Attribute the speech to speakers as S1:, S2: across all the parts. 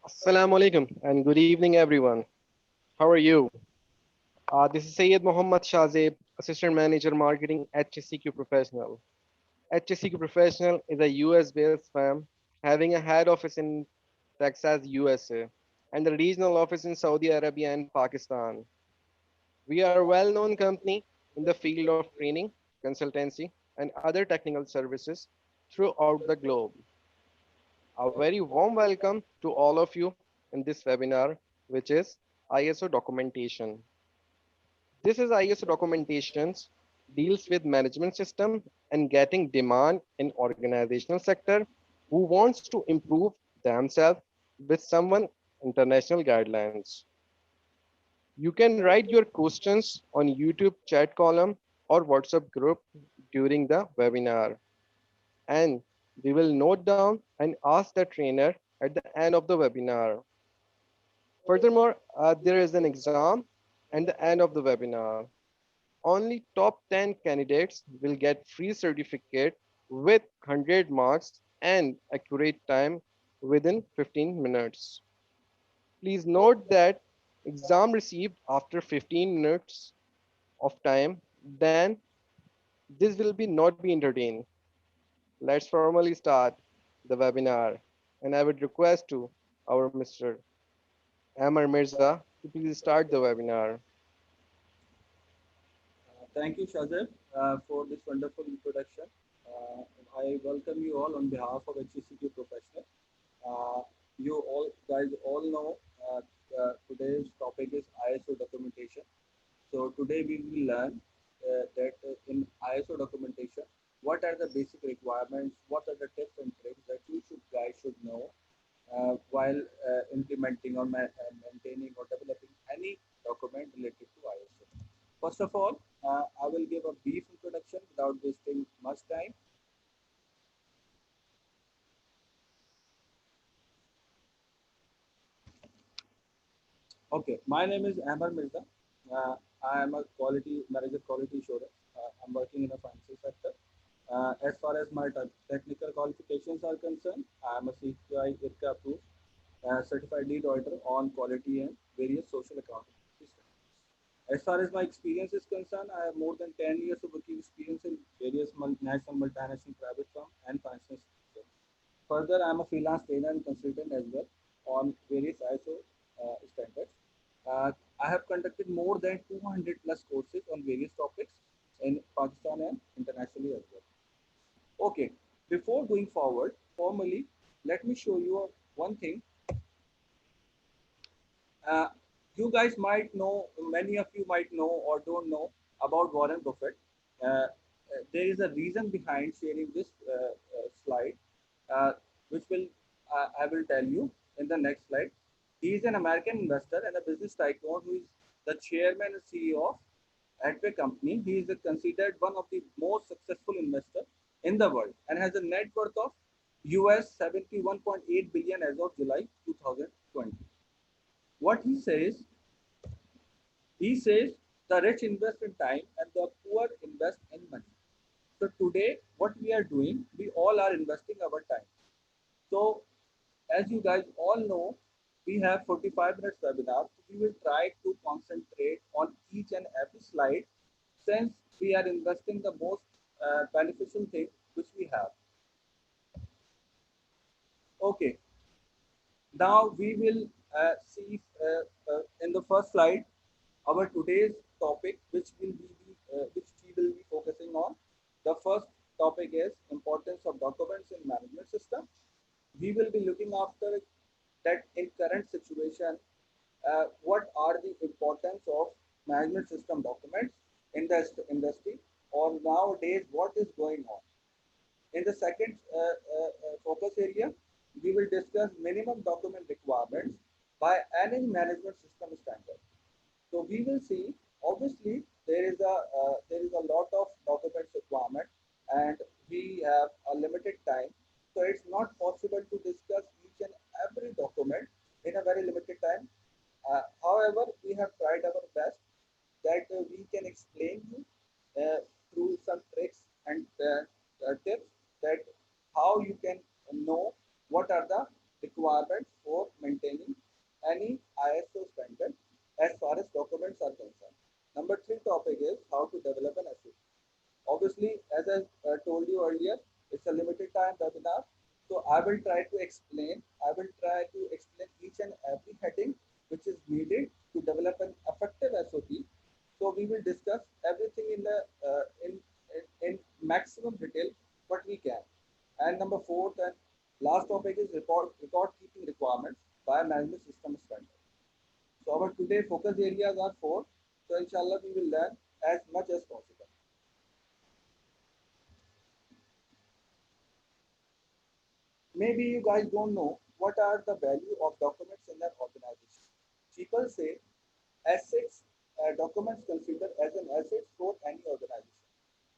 S1: Assalamu alaikum and good evening, everyone. How are you? This is Sayed Mohammad Shazeb, Assistant Manager Marketing at HSCQ Professional. HSCQ Professional is a US based firm having a head office in Texas, USA, and a regional office in Saudi Arabia and Pakistan. We are a well known company in the field of training, consultancy, and other technical services throughout the globe. A very warm welcome to all of you in this webinar, which is ISO documentation. This is ISO documentations deals with management system and getting demand in organizational sector who wants to improve themselves with someone international guidelines. You can write your questions on YouTube chat column or WhatsApp group during the webinar, and we will note down and ask the trainer at the end of the webinar. Furthermore, there is an exam at the end of the webinar. Only top 10 candidates will get free certificate with 100 marks and accurate time within 15 minutes. Please note that exam received after 15 minutes of time, then this will be not be entertained. Let's formally start the webinar, and I would request to our Mr. Amar Mirza to please start the webinar.
S2: Thank you, Shazeb, for this wonderful introduction. I welcome you all on behalf of HCQ Professional. Uh, you all guys all know today's topic is ISO documentation. So today we will learn that in ISO documentation, what are the basic requirements, what are the tips and tricks that you should guys should know while implementing or maintaining or developing any document related to ISO. First of all, I will give a brief introduction without wasting much time. Okay, my name is Amar Mirza. I am a quality manager, quality assurance. I'm working in a financial sector. As far as my technical qualifications are concerned, I am a CQI IRCA approved certified lead auditor on quality and various social accounting systems. As far as my experience is concerned, I have more than 10 years of working experience in various national, multinational, private firm and financial institutions. Further, I am a freelance trainer and consultant as well on various ISO standards. I have conducted more than 200 plus courses on various topics in Pakistan and internationally as well. Okay, before going forward, formally, let me show you one thing. Uh, you guys might know, many of you might know or don't know about Warren Buffett. There is a reason behind sharing this slide, uh, which will I will tell you in the next slide. He is an American investor and a business tycoon who is the chairman and CEO of Adway Company. He is considered one of the most successful investors in the world and has a net worth of US 71.8 billion as of July 2020. What he says the rich invest in time and the poor invest in money. So today, what we are doing, we all are investing our time. So as you guys all know, we have 45 minutes webinar. We will try to concentrate on each and every slide since we are investing the most beneficial thing which we have. Okay, now we will see in the first slide our today's topic, which we will be focusing on. The first topic is importance of documents in management system. We will be looking after that in current situation, what are the importance of management system documents in the industry, or nowadays what is going on. In the second focus area, we will discuss minimum document requirements by any management system standard. So we will see. Obviously, there is a lot of documents requirement, and we have a limited time. So it's not possible to discuss each and every document in a very limited time. However, we have tried our best that we can explain you through some tricks and tips that how you can know what are the requirements for maintaining any ISO standard as far as documents are concerned. Number three topic is how to develop an SOP. Obviously, as I told you earlier, it's a limited time webinar. So I will try to explain each and every heading which is needed to develop an effective SOP. So we will discuss everything in maximum detail what we can. And number fourth and last topic is record keeping requirements by management system standard. So our today focus areas are four. So inshallah we will learn as much as possible. Maybe you guys don't know what are the value of documents in an organization. People say assets, documents considered as an asset for any organization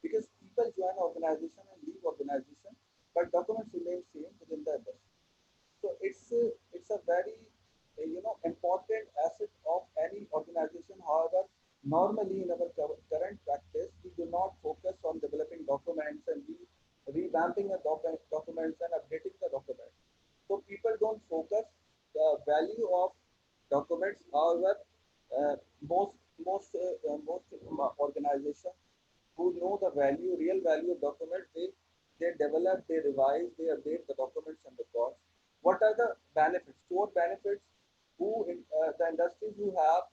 S2: because people join organization and leave organization, but documents remain same within the industry. So it's a very important asset of any organization. However, normally in our current practice, we do not focus on developing documents and revamping the documents and updating the documents. So people don't focus the value of documents. However, uh, most organizations who know the value, real value of documents, they develop, they revise, they update the documents and records. What are the benefits? Core benefits. Who in the industries who have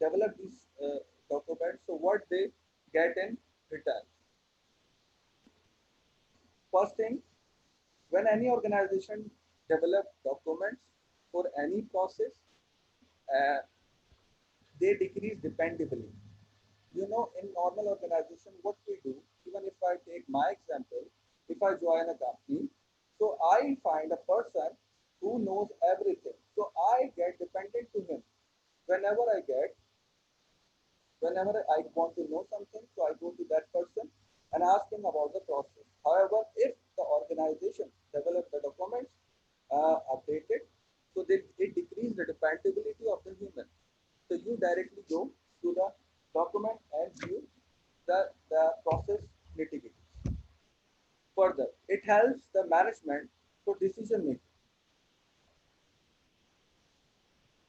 S2: developed these documents? So what they get in return? First thing, when any organization develop documents for any process, uh, they decrease dependability. You know, in normal organization, what we do, even if I take my example, if I join a company, so I find a person who knows everything. So I get dependent to him. Whenever I get, whenever I want to know something, so I go to that person and ask him about the process. However, if the organization develop the documents, updated, so it decrease the dependability of the human. So you directly go to the document and view the process nitty-gritty. Further, it helps the management for decision making.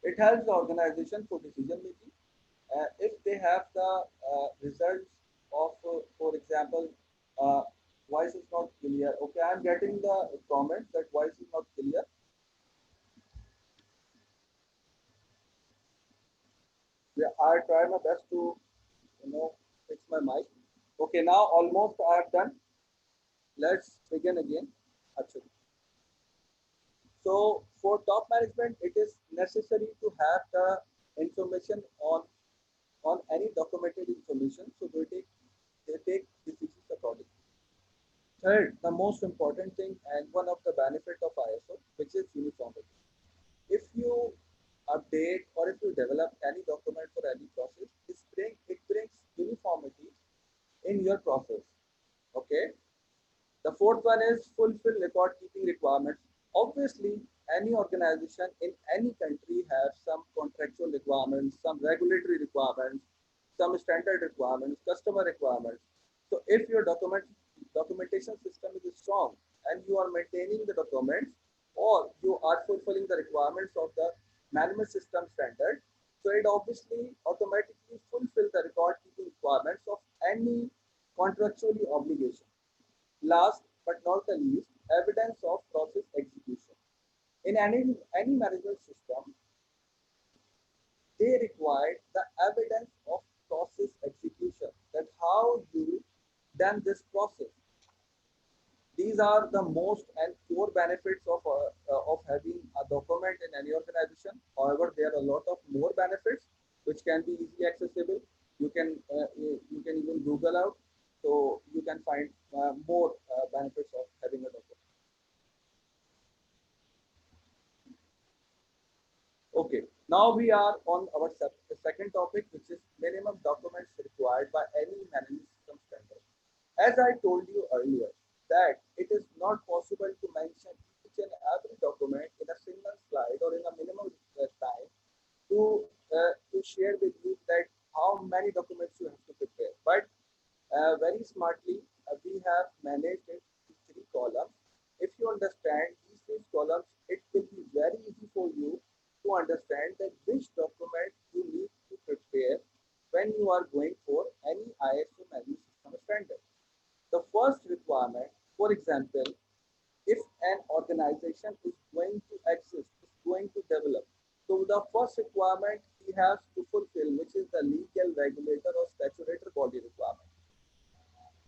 S2: It helps the organization for decision making. If they have the results of, for example, uh, voice is not clear. Okay, I'm getting the comment that voice is not clear. Yeah, I try my best to, fix my mic. Okay, now almost I have done. Let's begin again. Actually. So for top management, it is necessary to have the information on any documented information. So they take decisions accordingly. Third, the most important thing and one of the benefit of ISO, which is uniformity. If you update or if you develop any document for any process, it brings uniformity in your process. Okay. The fourth one is fulfill record keeping requirements. Obviously, any organization in any country has some contractual requirements, some regulatory requirements, some standard requirements, customer requirements. So if your documentation system is strong and you are maintaining the documents or you are fulfilling the requirements of the management system standard, so it obviously automatically fulfill the record keeping requirements of any contractually obligation. Last but not the least, evidence of process execution. In any management system, they require the evidence of process execution, that how you done this process. These are the most and core benefits of having a document in any organization. However, there are a lot of more benefits which can be easily accessible. You can even Google out, so you can find more benefits of having a document. Okay, now we are on our second topic, which is minimum documents required by any management system standard. As I told you earlier, that it is not possible to mention each and every document in a single slide or in a minimum time to share with you that how many documents you have to prepare. But very smartly, we have managed it in three columns. If you understand these three columns, it will be ISO management system standard. The first requirement, for example, if an organization is going to exist, is going to develop, so the first requirement he has to fulfill, which is the legal regulator or statutory body requirement.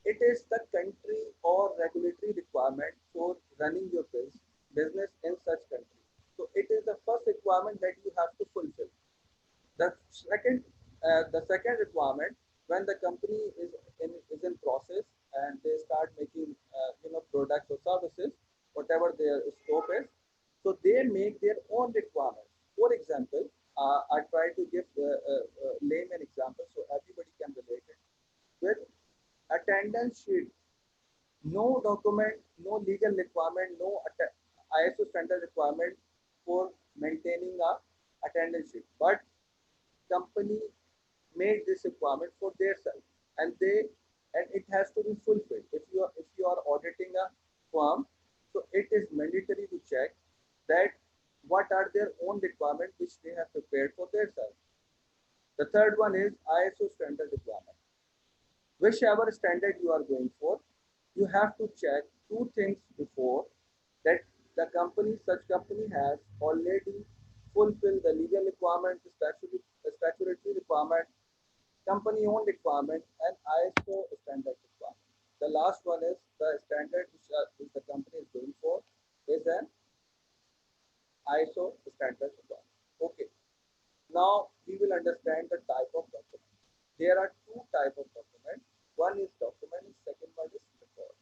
S2: It is the country or regulatory requirement for running your business in such country. So it is the first requirement that you have to fulfill. The second requirement, when the company is in process and they start making products or services, whatever their scope is, so they make their own requirements. For example, I try to give layman example so everybody can relate it with attendance sheet. No document, no legal requirement, no ISO standard requirement for maintaining a attendance sheet, but company made this requirement for themselves, and it has to be fulfilled. If you are auditing a firm, so it is mandatory to check that what are their own requirements which they have prepared for themselves. The third one is ISO standard requirement. Whichever standard you are going for, you have to check two things before, that the company, such company has already fulfilled the legal requirement, the statutory requirement, company owned requirement, and ISO standard requirement. The last one is the standard which the company is going for is an ISO standard requirement. Okay. Now we will understand the type of document. There are two type of document. One is document, and second one is record.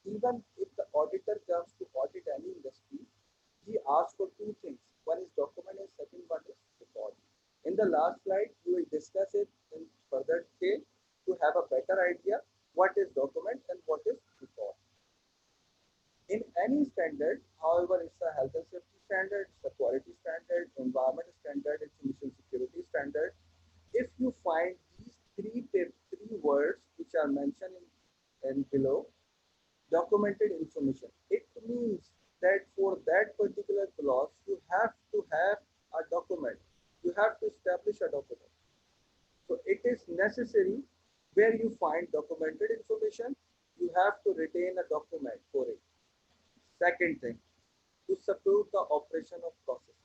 S2: Even if the auditor comes to audit any industry, he asks for two things. One is document, and second one is record. In the last slide, we will discuss it in further detail to have a better idea what is document and what is record. In any standard, however, it's a health and safety standard, it's a quality standard, environment standard, information security standard. If you find these three words which are mentioned in below, documented information, it means that for that particular clause, you have to have a document. You have to establish a document. So it is necessary where you find documented information, you have to retain a document for it. Second thing, to support the operation of process.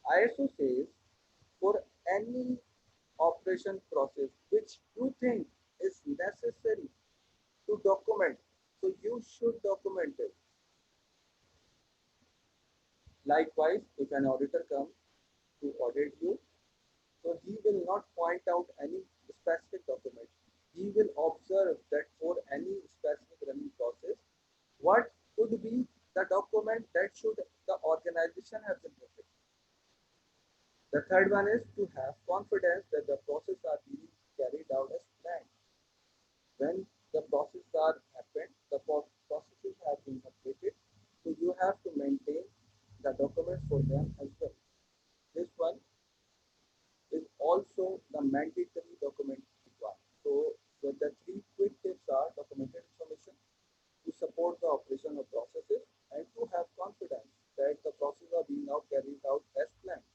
S2: ISO says for any operation process which you think is necessary to document, so you should document it. Likewise, if an auditor comes to audit you, so he will not point out any specific document. He will observe that for any specific running process, what could be the document that should the organization have generated. The third one is to have confidence that the process are being carried out as planned. When the process are happened, the processes have been completed, so you have to maintain the documents for them as well. This one is also the mandatory document requirement. So the three quick tips are documented information to support the operation of processes and to have confidence that the processes are being now carried out as planned.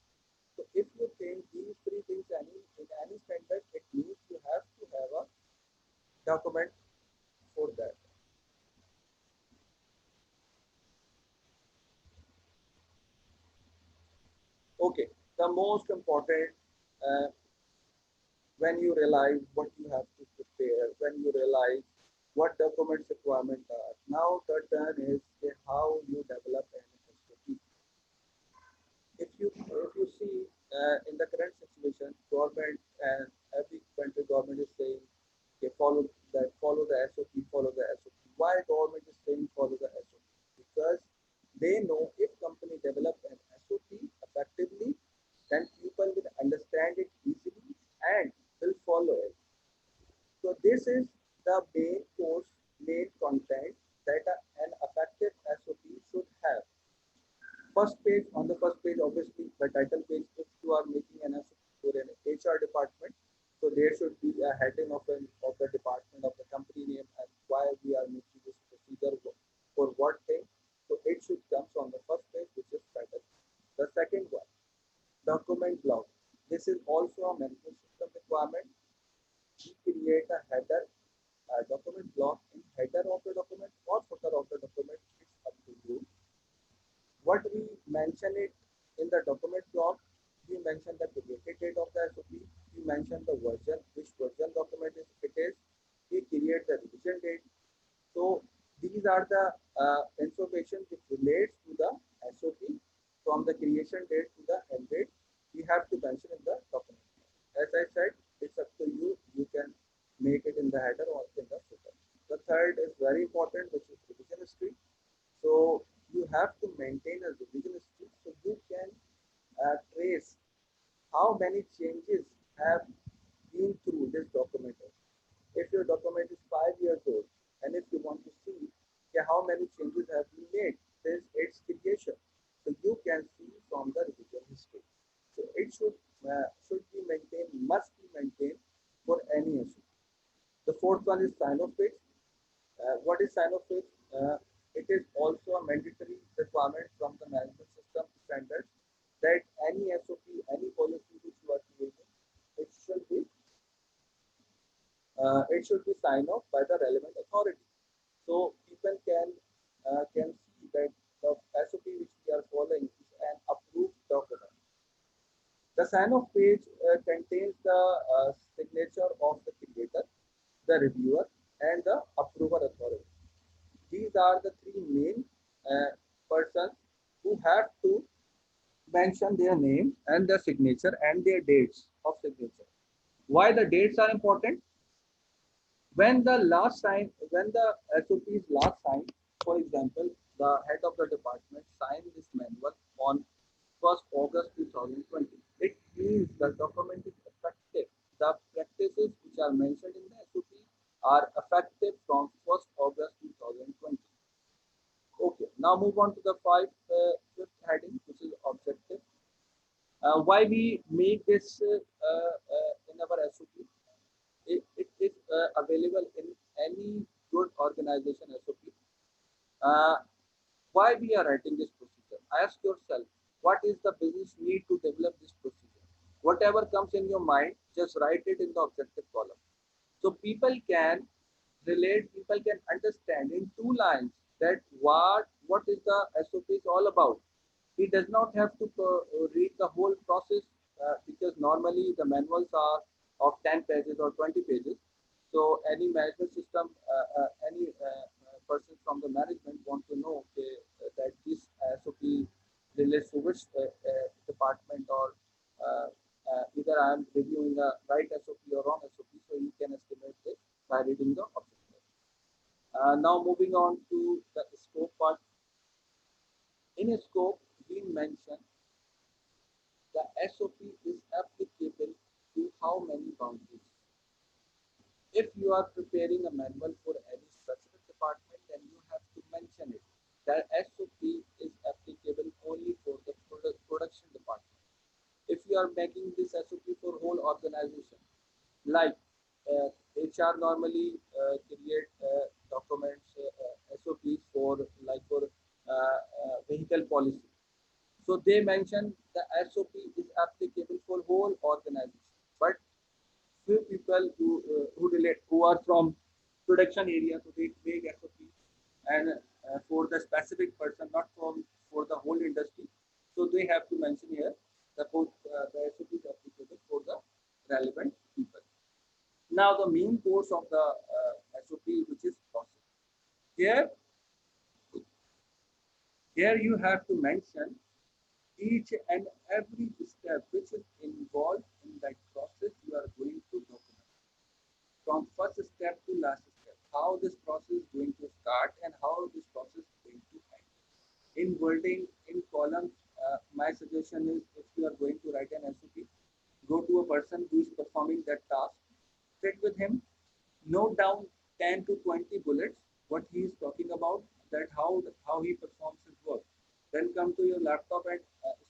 S2: So if you think these three things in any standard, it means you have to have a document for that. Okay, the most important, uh, when you realize what you have to prepare, when you realize what documents requirement are. Now the turn is how you develop an SOP. If you see in the current situation, government and every country government is saying, okay, follow the SOP, follow the SOP. Why government is saying follow the SOP? Because they know if company develop an SOP effectively, then people will understand it easily and will follow it. So this is the main course, main content that an effective SOP should have. First page, on the first page, obviously the title page, if you are making an SOP for an HR department, so there should be a heading of the department of the company name and why we are making this procedure for what thing. So it should come on the first page, which is title. The second one, document log. This is also a management system requirement. create a header document block in header of the document or footer of the document. It's up to you. What we mention it in the document block, we mention the created date of the SOP, we mention the version, which version document it is, we create the revision date. So these are the information which relates to the SOP from the creation date to the end date. We have to mention in the document. As I said, it's up to you. You can make it in the header or in the footer. The third is very important, which is revision history. So you have to maintain a revision history so you can trace how many changes have been through this document. If your document is 5 years old and if you want to see how many changes have been made since its creation, so you can see from the revision history. So it should be maintained, must be maintained for any issue. The fourth one is sign off page. What is sign off page? It is also a mandatory requirement from the management system standards that any SOP, any policy which you are creating, it should be signed off by the relevant authority. So people can see that the SOP which we are following is an approved document. The sign-off page contains the signature of the creator, the reviewer, and the approver authority. These are the three main persons who have to mention their name and their signature and their dates of signature. Why the dates are important? When the SOP is last signed, for example, the head of the department signed this manual on 1st August 2020. It means the document is effective. The practices which are mentioned in the SOP are effective from 1st August 2020. Okay, now move on to the fifth heading, which is objective. Why we make this in our SOP? It is available in any good organization SOP. Uh, why we are writing this procedure? Ask yourself, what is the business need to develop this procedure? Whatever comes in your mind, just write it in the objective column. So people can relate, people can understand in 2 lines that what is the SOP is all about. He does not have to read the whole process because normally the manuals are of 10 pages or 20 pages. So any management system, person from the management want to know okay, that this SOP relates to which department or either I am reviewing the right SOP or wrong SOP, so you can estimate it by reading the objective. Now moving on to the scope part. In a scope, we mention the SOP is applicable to how many boundaries. If you are preparing a manual for any specific department, then you have to mention it. That SOP is applicable only for the production department. If you are making this SOP for whole organization, like HR normally create documents, SOPs for like for vehicle policy. So they mention the SOP is applicable for whole organization, but few people who relate who are from production area, so they make SOP and for the specific person, not for the whole industry. So they have to mention here the SOP is applicable for the relevant people. Now the main course of the SOP, which is process. Here, here you have to mention each and every step which is involved in that process you are going to document. From first step to last step, how this process is going to start and how this process is going to end. In wording, in columns, my suggestion is if you are going to write an SOP, go to a person who is performing that task, sit with him, note down 10 to 20 bullets, what he is talking about, that how he performs his work. Then come to your laptop and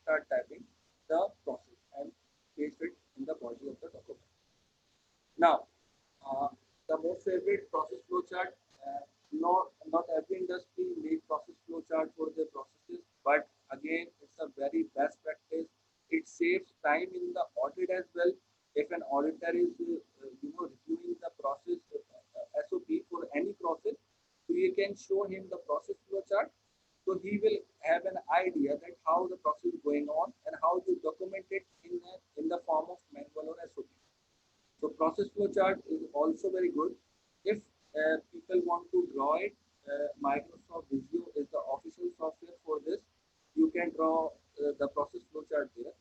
S2: start typing the process and paste it in the body of the document. Now, uh, the most favorite process flowchart. Not every industry make process flowchart for their processes, but again, it's a very best practice. It saves time in the audit as well. If an auditor is reviewing the can show him the process flow chart. So he will have an idea that how the process is going on and how you document it in the form of manual or SOP. So process flow chart is also very good. If people want to draw it, Microsoft Visio is the official software for this. You can draw the process flow chart there.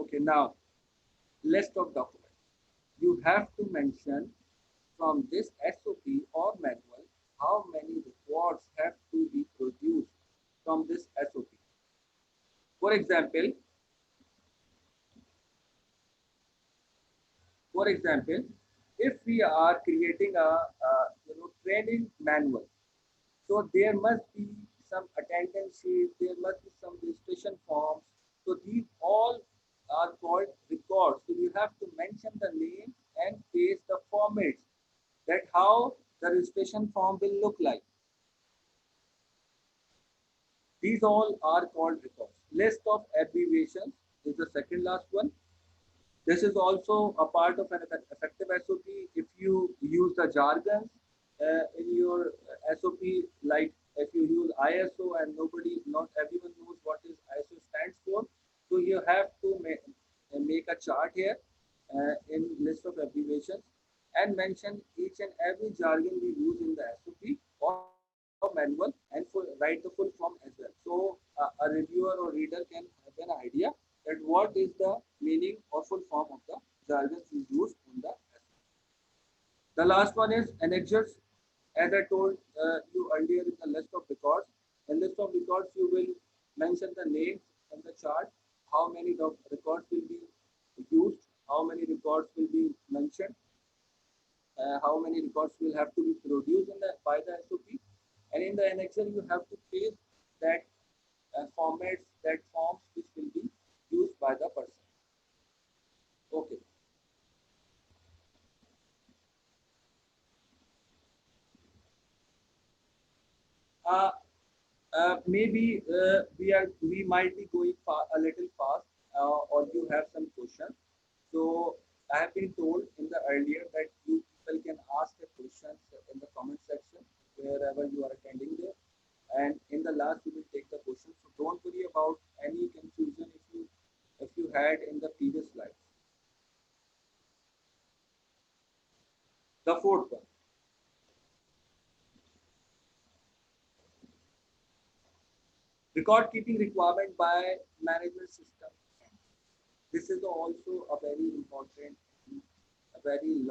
S2: Okay, now list of documents. You have to mention from this SOP or manual how many records have to be produced from this SOP. For example, for example, if we are creating a training manual, so there must be some attendance sheet, there must be some registration forms. So these all are called records. So you have to mention the name and paste the formats that how the registration form will look like. These all are called records. List of abbreviations is the second last one. This is also a part of an effective SOP. If you use the jargons in your SOP, like if you use ISO and not everyone knows what is ISO stands for, so you have to make a chart here in list of abbreviations and mention each and every jargon we use in the SOP or manual and write the full form as well. So a reviewer or reader can have an idea that what is the meaning or full form of the jargons we use in the SOP. The last one is annexures. As I told you earlier in the list of records, in list of records you will mention the names in the chart, how many records will be used, how many records will be mentioned, how many records will have to be produced by the SOP, and in the annexure you have to paste that formats, that forms which will be used by the person. Okay. Uh, maybe we might be going a little fast, or you have some questions. So I have been told in the earlier that you people can ask the questions in the comment section wherever you are attending there, and in the last we will take the questions. So don't worry about any confusion if you had in the previous slides. The fourth one, record keeping requirement by management system. This is also a very important, a very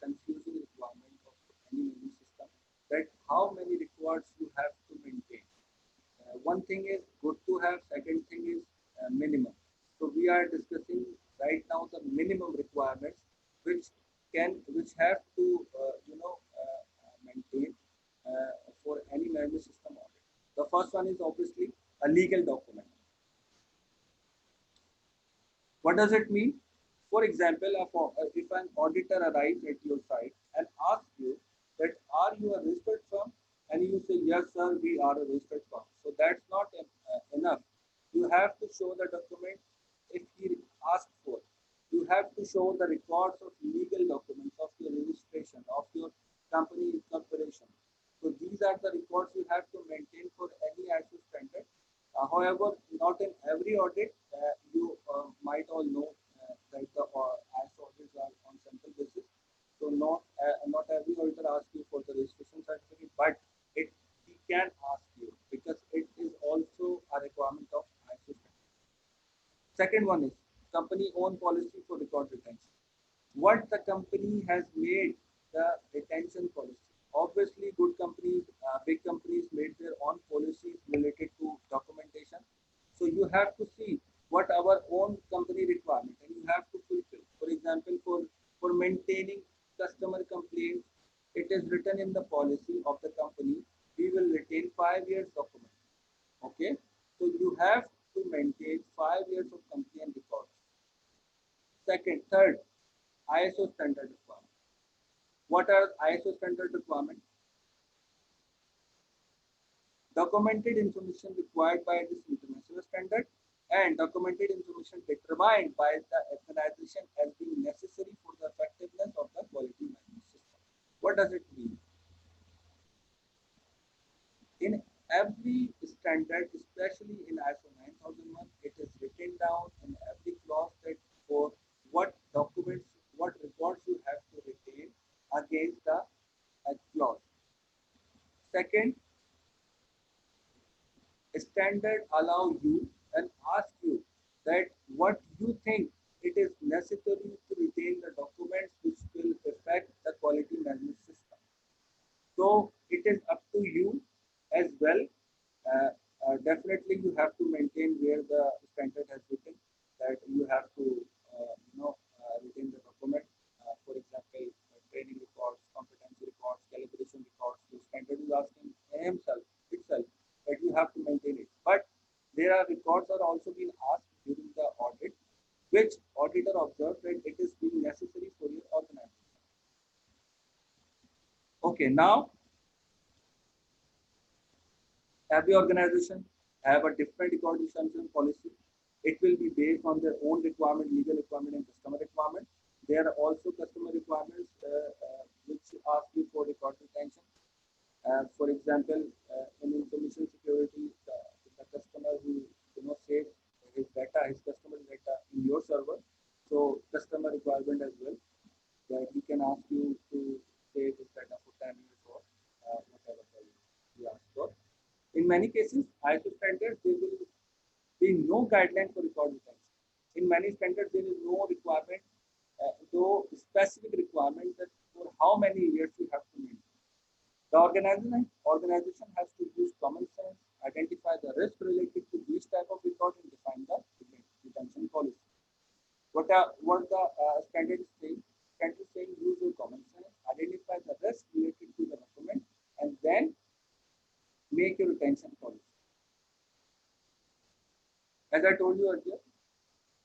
S2: confusing requirement of any menu system. That how many records you have to maintain. One thing is good to have. Second thing is minimum. So we are discussing right now the minimum requirements which which have to maintain for any menu system audit. The first one is obviously a legal document. What does it mean? For example, if an auditor arrives at your site and asks you that are you a registered firm, and you say yes sir, we are a registered firm. So that's not enough. You have to show the document if he asks for. You have to show the records of legal documents of your registration of your company corporation. So these are the records you have to maintain for any ISO standard. However, not in every audit, you might all know that the ISO audits are on sample basis. So not every auditor asks you for the registration certificate, but he can ask you because it is also a requirement of ISO standard. Second one is company own policy for record retention. What the company has made the retention policy. Obviously, good companies, big companies made their own policies related to documentation. So you have to see what our own company requirement and you have to fulfill. For example, for maintaining customer complaints, it is written in the policy of the company. We will retain 5 years document. Okay, so you have to maintain 5 years of complaint records. Second, third, ISO standard requirement. What are ISO standard requirements? Documented information required by this international standard and documented information determined by the organization as being necessary for the effectiveness of the quality management system. What does it mean? every standard, especially in ISO 9001, it is written down in every clause that for what documents, what records you have to retain against the clause. Second, standard allow you and ask you that what you think it is necessary to retain the documents which will affect the quality management system. So it is up to you as well. Definitely, you have to maintain where the standard has written that you have to, retain the document. For example, training records, competency records, calibration records. The standard is asking himself itself that you have to maintain it. But there are records are also being asked during the audit, which auditor observed that it is being necessary for your organization. Okay, now every organization have a different record retention policy. It will be based on their own requirement, legal requirement, and customer requirement. There are also customer requirements which ask you for record retention. For example, in information security, the customer who saves his data, his customer data in your server, so customer requirement as well that he can ask you to save his data for 10 years or whatever he asks for. In many cases, ISO standards, there will be no guideline for record retention. In many standards, there is no requirement, no specific requirement that for how many years you have to maintain. The organization has to use common sense, identify the risk related to these type of record, and define the retention policy. What the standard is saying? Standard is saying use your common sense, identify the risk related to the document, and then make your retention policy. As I told you earlier,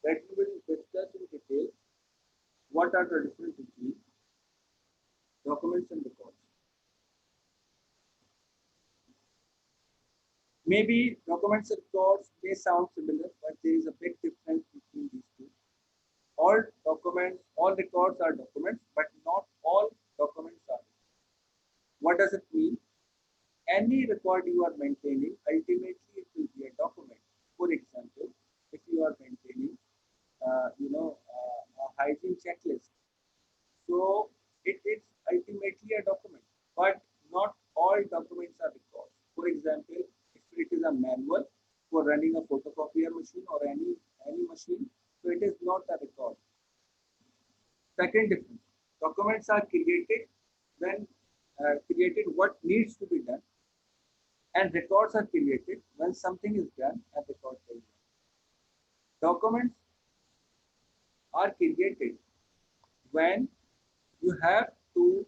S2: that we will discuss in detail what are the difference between documents and records. Maybe documents and records may sound similar, but there is a big difference between these two. All documents, all records are documents, but not all documents are. What does it mean? Any record you are maintaining, ultimately it will be a document. For example, if you are maintaining, a hygiene checklist, so it is ultimately a document, but not all documents are records. For example, if it is a manual for running a photocopier machine or any machine, so it is not a record. Second difference: documents are created when created what needs to be done, and records are created when something is done and record is done. Documents are created when you have to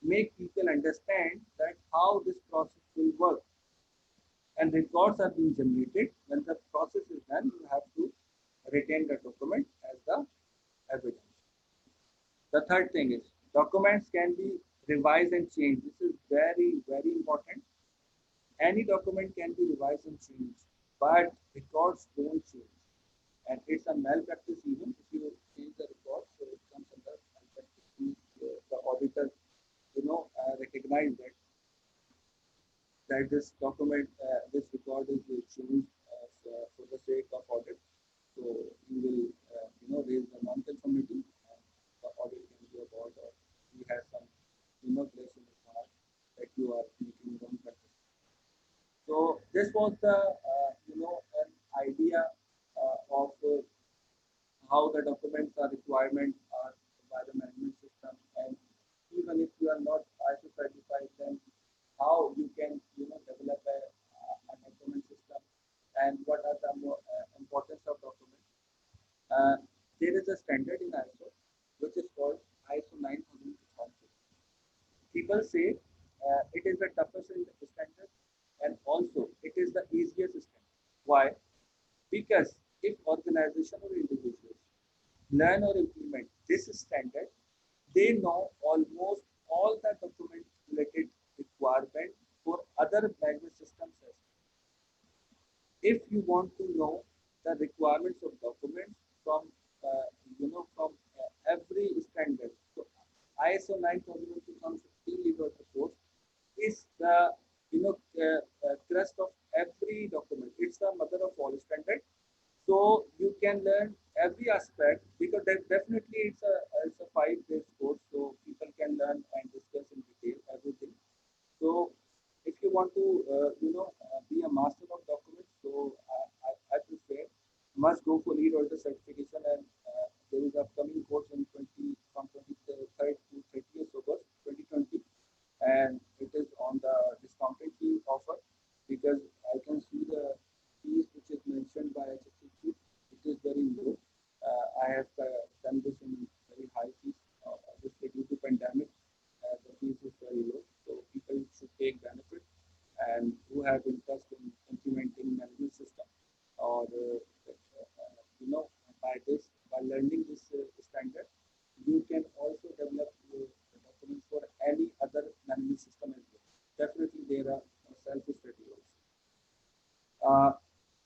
S2: make people understand that how this process will work, and records are being generated when the process is done. You have to retain the document as the evidence. The third thing is documents can be revised and changed. This is very important. Any document can be revised and changed, but records don't change. And it's a malpractice even if you change the record, so it comes under malpractice. The auditor, recognize that this document, this record is changed for the sake of audit. So he will, raise the non-conformity, and the audit can be about, or he has some, place in his heart that you are making wrong practice. So this was the, an idea of how the documents are requirement are by the management system, and even if you are not ISO certified, then how you can develop a document system, and what are the more, importance of documents. Uh, there is a standard in ISO which is called ISO 9000. People say it is the toughest standard, and also it is the easiest standard. Why? Because if organization or individuals learn or implement this standard, they know almost all the document related requirement for other management systems as well. If you want to know the requirements of documents from from every standard, so ISO 9000 comes legal approach is the crust of learn every aspect because definitely it's a 5 days course, so people can learn and discuss in detail everything. So if you want to be a master of documents, so I prefer must go for lead auditor certification, and there is upcoming course in 20 from 23rd to 30th August 2020, and it is on the discounted fee offer because I can see the fees which is mentioned by HSCQ. It is very low. I have done this in very high fees. Obviously, due to pandemic, the fees is very low. So people should take benefit and who have interest in implementing management system or by this by learning this standard, you can also develop the documents for any other management system as well. Definitely, there are self-study also.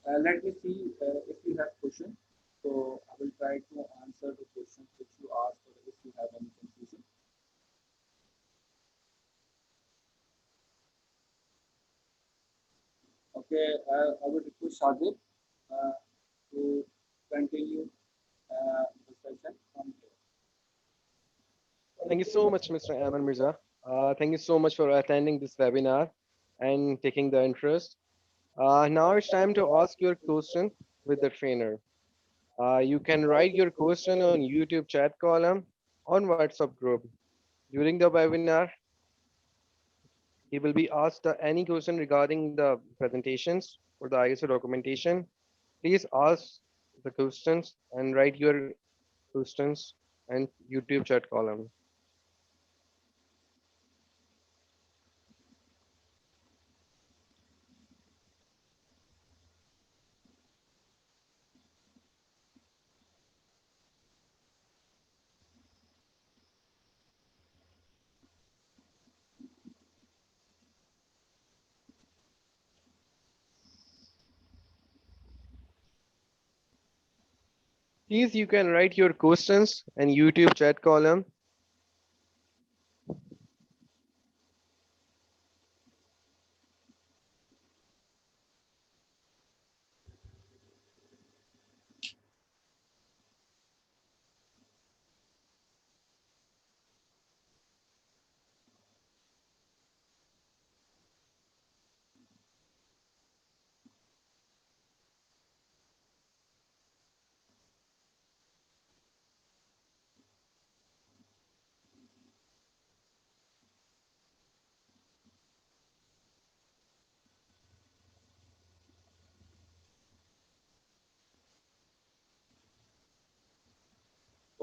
S2: Uh, Let me see if you have questions. So I will try to answer the questions which you asked, or if you have any confusion. Okay, I would request Shadip to continue the session from here.
S1: Thank you so much, Mr. Aman Mirza. Thank you so much for attending this webinar and taking the interest. Now it's time to ask your question with the trainer. You can write your question on YouTube chat column on WhatsApp group. During the webinar, he will be asked any question regarding the presentations or the ISO documentation. Please ask the questions and write your questions and YouTube chat column. Please, you can write your questions and YouTube chat column.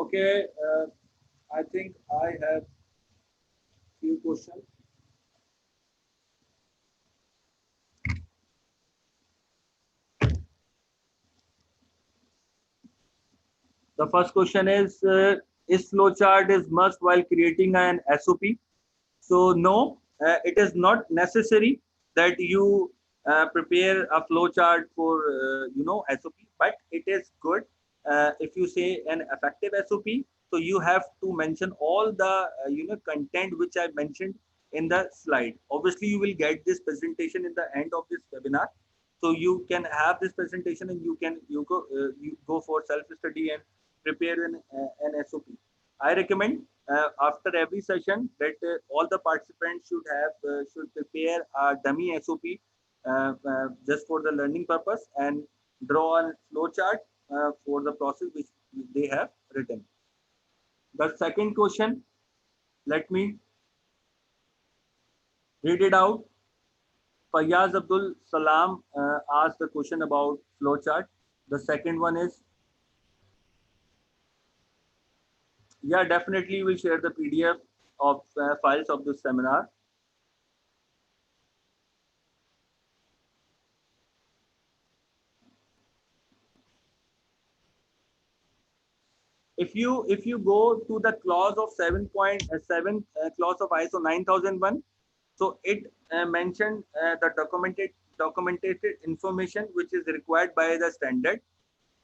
S2: Okay, I think I have few questions. The first question is flowchart is must while creating an SOP? So no, it is not necessary that you prepare a flowchart for SOP, but it is good if you say an effective SOP. So you have to mention all the content which I mentioned in the slide. Obviously, you will get this presentation in the end of this webinar, so you can have this presentation and you go for self study and prepare an SOP. I recommend after every session that all the participants should prepare a dummy SOP just for the learning purpose and draw a flow chart for the process which they have written. The second question, let me read it out. Fayaz Abdul Salam asked the question about flowchart. The second one is, yeah, definitely we'll share the PDF of files of this seminar. If you go to the clause of 7.7 clause of ISO 9001, so it mentioned the documented information which is required by the standard.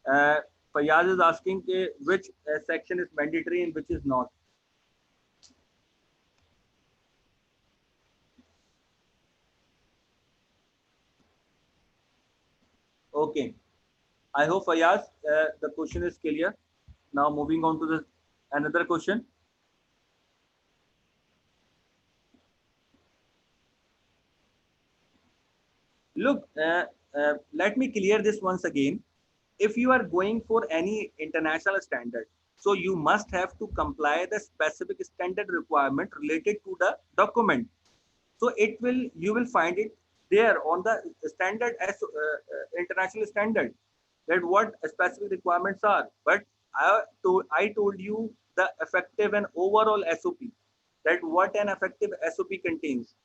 S2: Uh, Fayaz is asking which section is mandatory and which is not. Okay. I hope Ayaz, the question is clear. Now moving on to the another question. Look, let me clear this once again. If you are going for any international standard, so you must have to comply the specific standard requirement related to the document. So it will you will find it there on the standard as international standard that what specific requirements are. But I told you the effective and overall SOP, that what an effective SOP contains.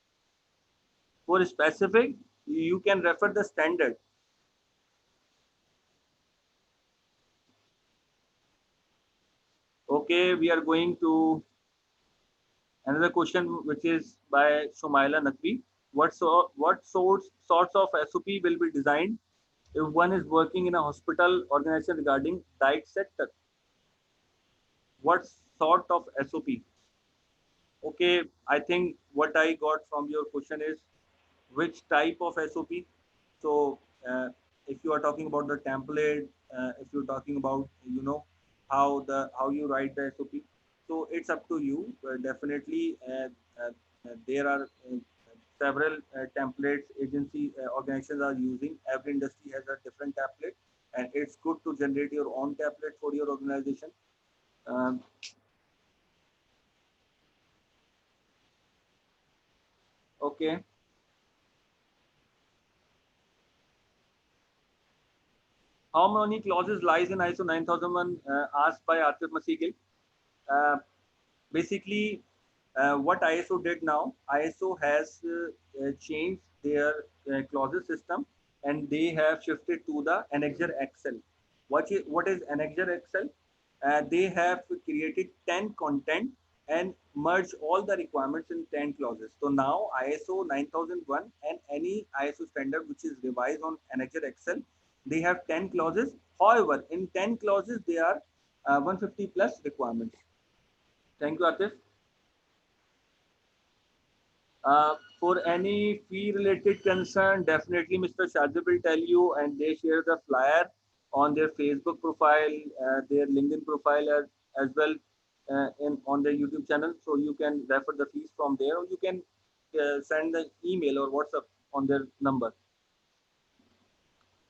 S2: For specific, you can refer the standard. Okay, we are going to another question, which is by Shomaila Naqvi. What sorts of SOP will be designed if one is working in a hospital organization regarding diet sector? What sort of SOP? Okay, I think what I got from your question is which type of SOP. So, if you are talking about the template, if you're talking about how you write the SOP, so it's up to you. Definitely, there are several templates agency organizations are using. Every industry has a different template, and it's good to generate your own template for your organization. Um, okay. How many clauses lies in ISO 9001, asked by Atif Masigil? Uh, Basically, what ISO did now, ISO has changed their clauses system, and they have shifted to the Annexure Excel. What is Annexure Excel? They have created 10 content and merged all the requirements in 10 clauses. So now ISO 9001 and any ISO standard which is revised on Annexure Excel, they have 10 clauses. However, in 10 clauses, there are 150 plus requirements. Thank you, Atif. For any fee related concern, definitely Mr. Shazib will tell you, and they share the flyer on their Facebook profile, their LinkedIn profile as well, in on their YouTube channel. So you can refer the fees from there, or you can send the email or WhatsApp on their number.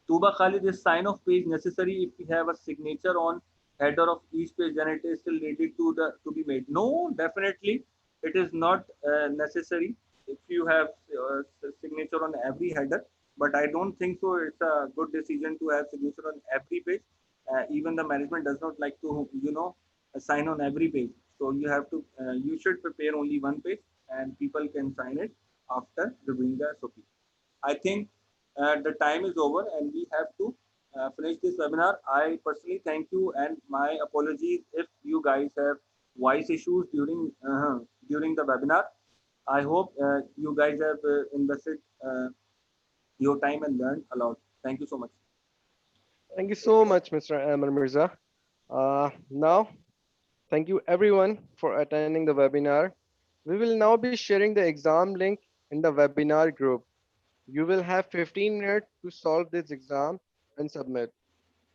S2: Tuba Khalid, is sign off page necessary if we have a signature on header of each page, then it is still needed to be made? No, definitely it is not necessary if you have signature on every header. But I don't think so. It's a good decision to have signature on every page. Even the management does not like to sign on every page. So you should prepare only one page, and people can sign it after reviewing the SOP. I think the time is over and we have to finish this webinar. I personally thank you, and my apologies if you guys have voice issues during the webinar. I hope you guys have invested your time and learned a lot. Thank you so much.
S1: Thank you so much, Mr. Amr Mirza. Now, thank you everyone for attending the webinar. We will now be sharing the exam link in the webinar group. You will have 15 minutes to solve this exam and submit.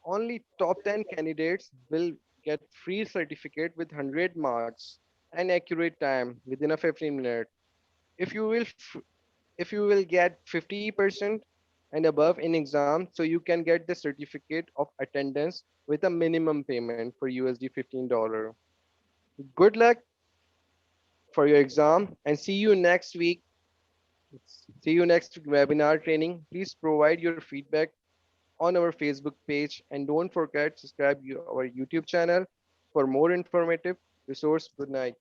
S1: Only top 10 candidates will get free certificate with 100 marks and accurate time within a 15 minute. If you will if you will get 50% and above in exam, so you can get the certificate of attendance with a minimum payment for USD $15. Good luck for your exam and see you next week. See you next webinar training. Please provide your feedback on our Facebook page, and don't forget to subscribe to our YouTube channel for more informative resource. Good night.